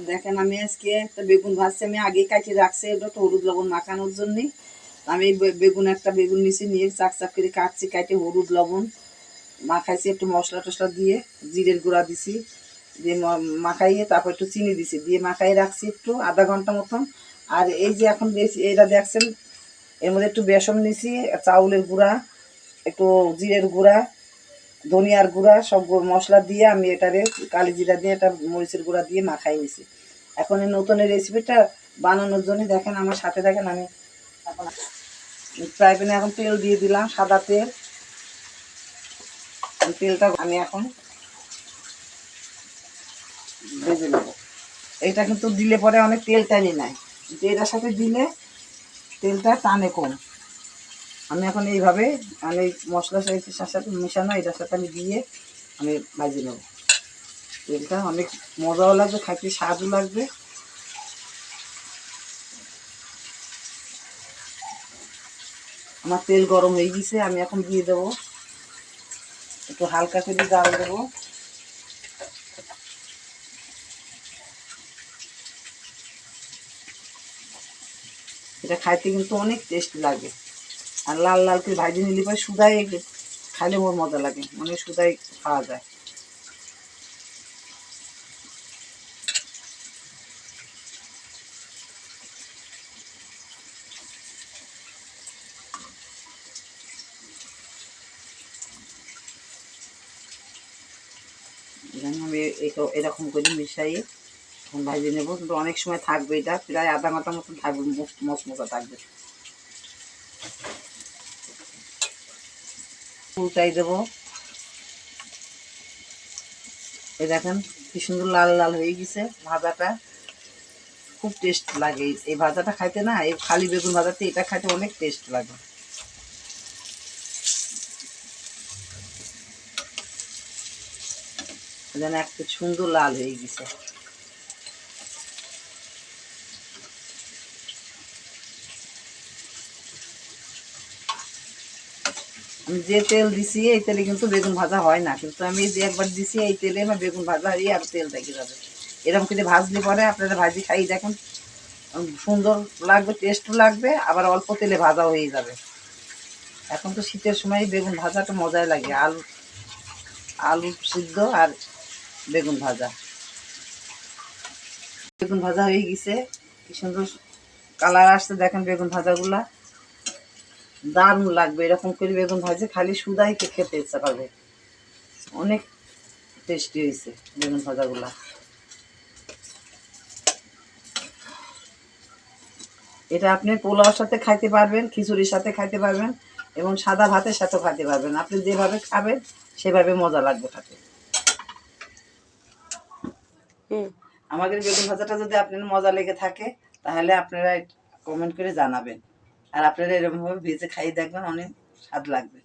দেখেন আমি আজকে একটা বেগুন ভাজছি, আমি আগে কাটিয়ে রাখছি ওটা তো হলুদ লবণ মাখানোর জন্যে। আমি একটা বেগুন নিচে নিয়ে চাক চাক করে কাটছি, কাটে হলুদ লবণ মাখাইছি, একটু মশলা টশলা দিয়ে জিরের গুঁড়া দিছি, দিয়ে মাখাইয়ে তারপর একটু চিনি দিছি, দিয়ে মাখাই রাখছি একটু আধা ঘন্টা মতন। আর এই যে এখন এটা দেখছেন, এর মধ্যে একটু বেসন নিছি, চাউলের গুঁড়া, একটু জিরের গুঁড়া, ধনিয়ার গুঁড়া, সব মশলা দিয়ে আমি এটারে কালি জিরা দিয়ে এটা মরিচের গুঁড়া দিয়ে মাখাই নিছি। এখন এই নতুন এই রেসিপিটা বানানোর জন্য দেখেন আমার সাথে দেখেন, আমি এখন ফ্রাই প্যানে এখন তেল দিয়ে দিলাম, সাদা তেল। তেলটা আমি এখন ভেজে নেব। এটা কিন্তু দিলে পরে অনেক তেল টানি নেয়, কিন্তু এটার সাথে দিলে তেলটা টানে কম। আমি এখন এইভাবে আমি মশলা সাথে মেশানো এটার সাথে আমি দিয়ে আমি ভাজি নেব। তেলটা অনেক মজাও লাগবে, খাইতে স্বাদও লাগবে। আমার তেল গরম হয়ে গেছে, আমি এখন দিয়ে দেবো, একটু হালকা করে জাল দেবো। এটা খাইতে কিন্তু অনেক টেস্ট লাগে। আর লাল লাল করে ভাজি নিলে পরে সুদাই খাইলে মোর মজা লাগে, মানে সুদাই খাওয়া যায়। আমি এরকম করে মিশাইয়ে এখন ভাজি নেবো, কিন্তু অনেক সময় থাকবে, এটা প্রায় আধা ঘন্টার মতন থাকবে, মশমশা থাকবে। উল্টাই দেবো। এই দেখেন কি সুন্দর লাল লাল হয়ে গেছে ভাজাটা, খুব টেস্ট লাগে এই ভাজাটা খাইতে। না, এই খালি বেগুন ভাজাতে এটা খাইতে অনেক টেস্ট লাগে। যেন একটা সুন্দর লাল হয়ে গেছে। আমি যে তেল দিছি এই তেলে কিন্তু বেগুন ভাজা হয় না, কিন্তু আমি যে একবার দিছি এই তেলে আমার বেগুন ভাজা হয়ে আর তেল দেখে যাবে। এরকম করে ভাজলে পরে আপনারা ভাজি খাই দেখুন, সুন্দর লাগবে, টেস্টও লাগবে, আবার অল্প তেলে ভাজা হয়ে যাবে। এখন তো শীতের সময় বেগুন ভাজাটা মজাই লাগে, আলু আলু সিদ্ধ আর বেগুন ভাজা। বেগুন ভাজা হয়ে গেছে, কি সুন্দর কালার আসছে দেখেন। বেগুন ভাজাগুলা দারুণ লাগবে, এরকম করে বেগুন ভাজে খালি সুদাই খেতে ইচ্ছা করবে। অনেক টেস্টি হয়েছে বেগুন ভাজাগুলা। এটা আপনি পোলাওর সাথে খাইতে পারবেন, খিচুড়ির সাথে খাইতে পারবেন, এবং সাদা ভাতের সাথেও খাইতে পারবেন। আপনি যেভাবে খাবেন সেভাবে মজা লাগবে খাতে। আমাদের বেগুন ভাজাটা যদি আপনার মজা লেগে থাকে তাহলে আপনারা কমেন্ট করে জানাবেন, আর আপনারা এরকমভাবে ভেজে খাইয়ে দেখবেন, অনেক স্বাদ লাগবে।